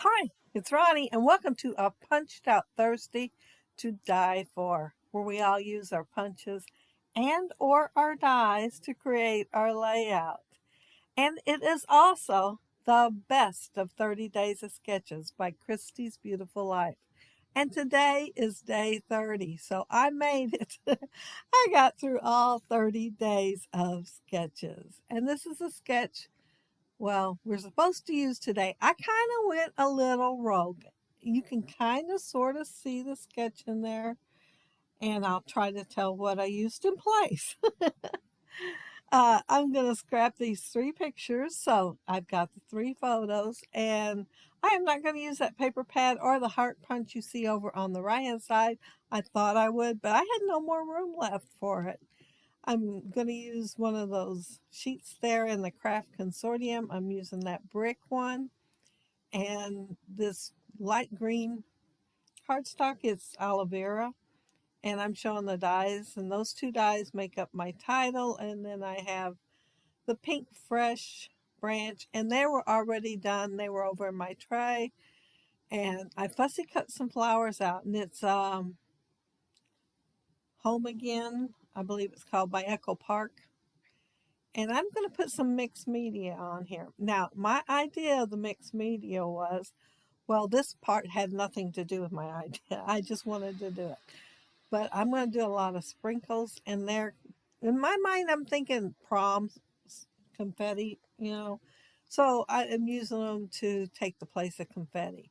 Hi, it's Ronnie, and welcome to a Punched Out Thursday to Die For, where we all use our punches and or our dies to create our layout. And it is also the best of 30 Days of Sketches by Christie's Beautiful Life. And today is day 30, so I made it. I got through all 30 days of sketches. And this is a sketch we're supposed to use today. I kind of went a little rogue. You can kind of sort of see the sketch in there, and I'll try to tell what I used in place. I'm going to scrap these three pictures. So I've got the three photos, and I am not going to use that paper pad or the heart punch you see over on the right hand side. I thought I would, but I had no more room left for it. I'm going to use one of those sheets there in the Craft Consortium. I'm using that brick one. And this light green cardstock is aloe vera. And I'm showing the dies. And those two dies make up my title. And then I have the pink fresh branch. And they were already done. They were over in my tray. And I fussy cut some flowers out. And it's Home Again. I believe it's called by Echo Park. And I'm going to put some mixed media on here. Now, my idea of the mixed media was, this part had nothing to do with my idea. I just wanted to do it. But I'm going to do a lot of sprinkles, and there, in my mind, I'm thinking prom confetti, So I am using them to take the place of confetti.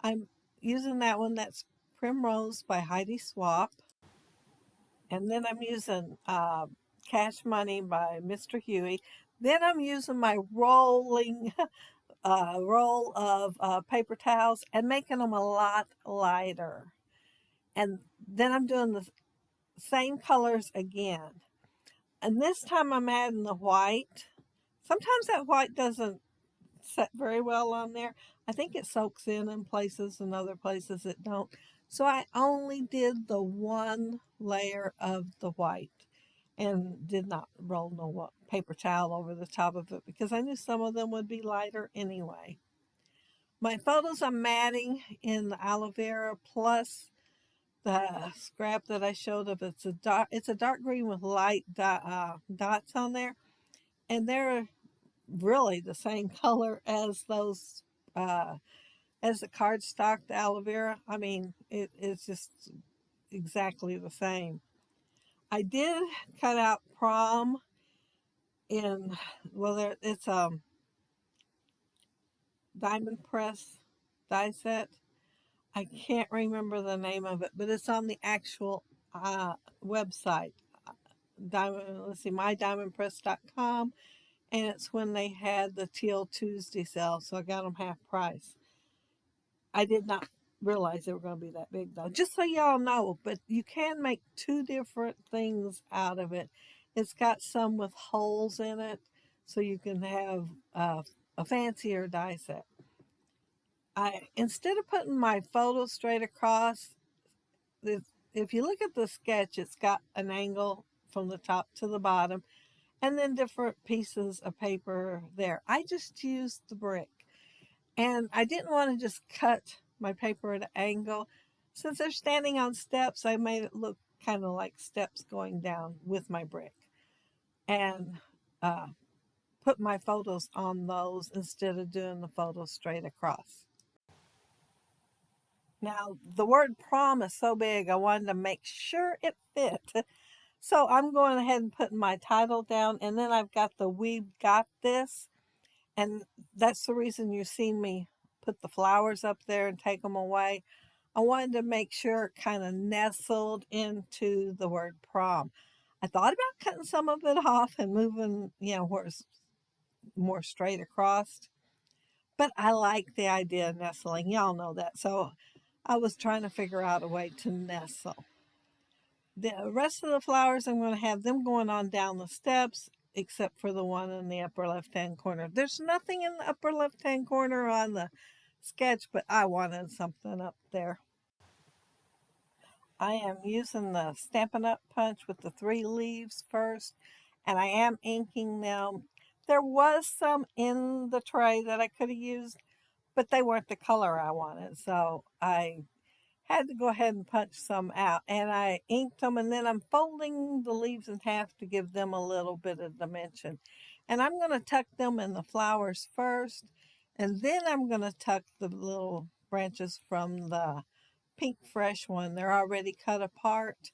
I'm using that one that's Primrose by Heidi Swapp. And then I'm using Cash Money by Mr. Huey. Then I'm using my rolling roll of paper towels and making them a lot lighter. And then I'm doing the same colors again. And this time I'm adding the white. Sometimes that white doesn't set very well on there. I think it soaks in places and other places it don't. So I only did the one layer of the white and did not roll no paper towel over the top of it because I knew some of them would be lighter anyway. My photos I'm matting in the aloe vera plus the scrap that I showed of it's a dark green with light dots on there, and they're really the same color as those as the cardstock, the aloe vera. I mean, it's just exactly the same. I did cut out Prom in it's diamond press die set. I can't remember the name of it, but it's on the actual website. Let's see, mydiamondpress.com, and it's when they had the Teal Tuesday sale, so I got them half price. I did not realize they were going to be that big though. Just so y'all know, but you can make two different things out of it. It's got some with holes in it, so you can have a fancier die set. Instead of putting my photo straight across, if you look at the sketch, it's got an angle from the top to the bottom, and then different pieces of paper there. I just used the brick, and I didn't want to just cut my paper at an angle. Since they're standing on steps, I made it look kind of like steps going down with my brick, and put my photos on those instead of doing the photos straight across. Now, the word prom is so big, I wanted to make sure it fit. So I'm going ahead and putting my title down, and then I've got the We've Got This, and that's the reason you see me put the flowers up there and take them away. I wanted to make sure it kind of nestled into the word prom. I thought about cutting some of it off and moving, where it's more straight across, but I like the idea of nestling. Y'all know that. So I was trying to figure out a way to nestle. The rest of the flowers, I'm going to have them going on down the steps, except for the one in the upper left-hand corner. There's nothing in the upper left-hand corner on the sketch, but I wanted something up there. I am using the Stampin' Up! Punch with the 3 leaves first, and I am inking them. There was some in the tray that I could have used, but they weren't the color I wanted. So I had to go ahead and punch some out, and I inked them, and then I'm folding the leaves in half to give them a little bit of dimension. And I'm going to tuck them in the flowers first, and then I'm going to tuck the little branches from the pink fresh one. They're already cut apart,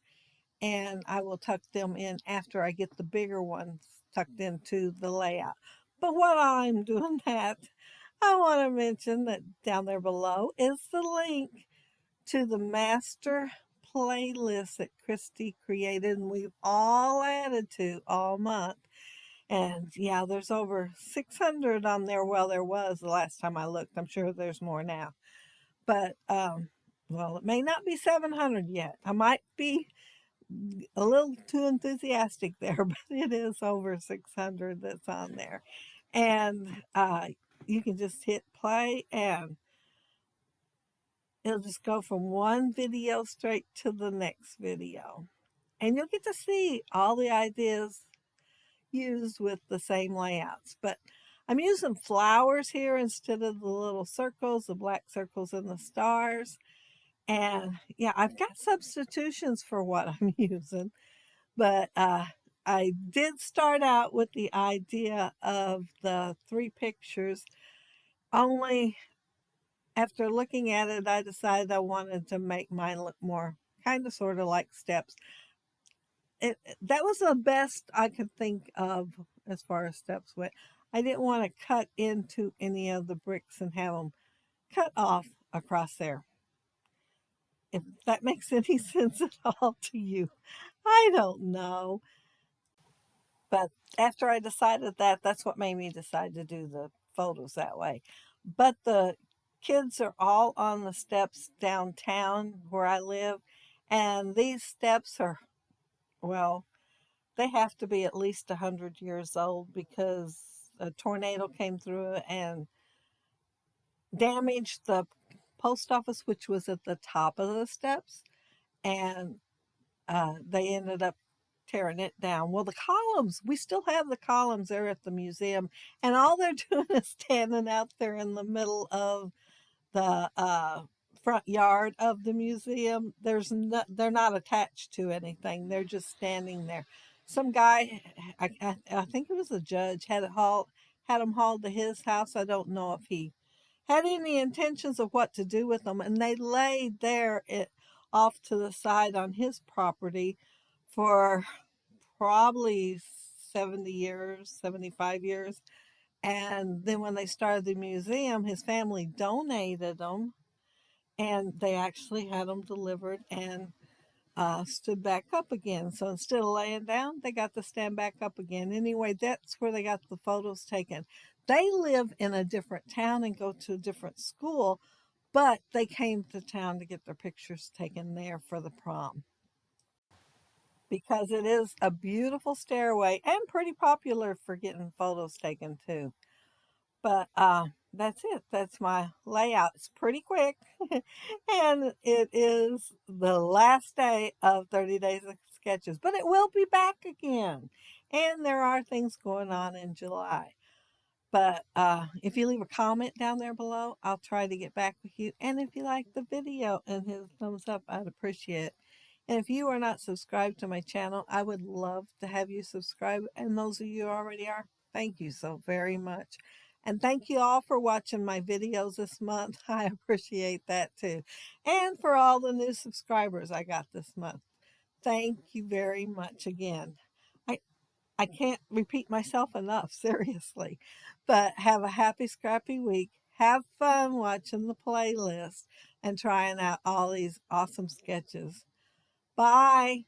and I will tuck them in after I get the bigger ones tucked into the layout. But while I'm doing that, I want to mention that down there below is the link to the master playlist that Christy created and we've all added to all month. And yeah, there's over 600 on there. Well, there was the last time I looked. I'm sure there's more now. But, well, it may not be 700 yet. I might be a little too enthusiastic there, but it is over 600 that's on there. And you can just hit play and it'll just go from one video straight to the next video. And you'll get to see all the ideas used with the same layouts. But I'm using flowers here instead of the little circles, the black circles and the stars. And yeah, I've got substitutions for what I'm using. But I did start out with the idea of the 3 pictures. Only after looking at it, I decided I wanted to make mine look more kind of sort of like steps. That was the best I could think of as far as steps went. I didn't want to cut into any of the bricks and have them cut off across there. If that makes any sense at all to you, I don't know. But after I decided that, that's what made me decide to do the photos that way. But the kids are all on the steps downtown where I live. And these steps are, well, they have to be at least 100 years old because a tornado came through and damaged the post office, which was at the top of the steps. And they ended up tearing it down. Well, the columns, we still have the columns there at the museum, and all they're doing is standing out there in the middle of the front yard of the museum. They're not attached to anything. They're just standing there. Some guy, I think it was a judge, had them hauled to his house. I don't know if he had any intentions of what to do with them, and they laid there off to the side on his property for probably 70 years, 75 years. And then when they started the museum, his family donated them and they actually had them delivered and stood back up again. So instead of laying down, they got to stand back up again. Anyway, that's where they got the photos taken. They live in a different town and go to a different school, but they came to town to get their pictures taken there for the prom because it is a beautiful stairway and pretty popular for getting photos taken too. But that's it. That's my layout. It's pretty quick. And it is the last day of 30 Days of Sketches. But it will be back again. And there are things going on in July. But if you leave a comment down there below, I'll try to get back with you. And if you like the video and hit a thumbs up, I'd appreciate it. And if you are not subscribed to my channel, I would love to have you subscribe. And those of you who already are, thank you so very much. And thank you all for watching my videos this month. I appreciate that too. And for all the new subscribers I got this month. Thank you very much again. I can't repeat myself enough, seriously. But have a happy, scrappy week. Have fun watching the playlist and trying out all these awesome sketches. Bye.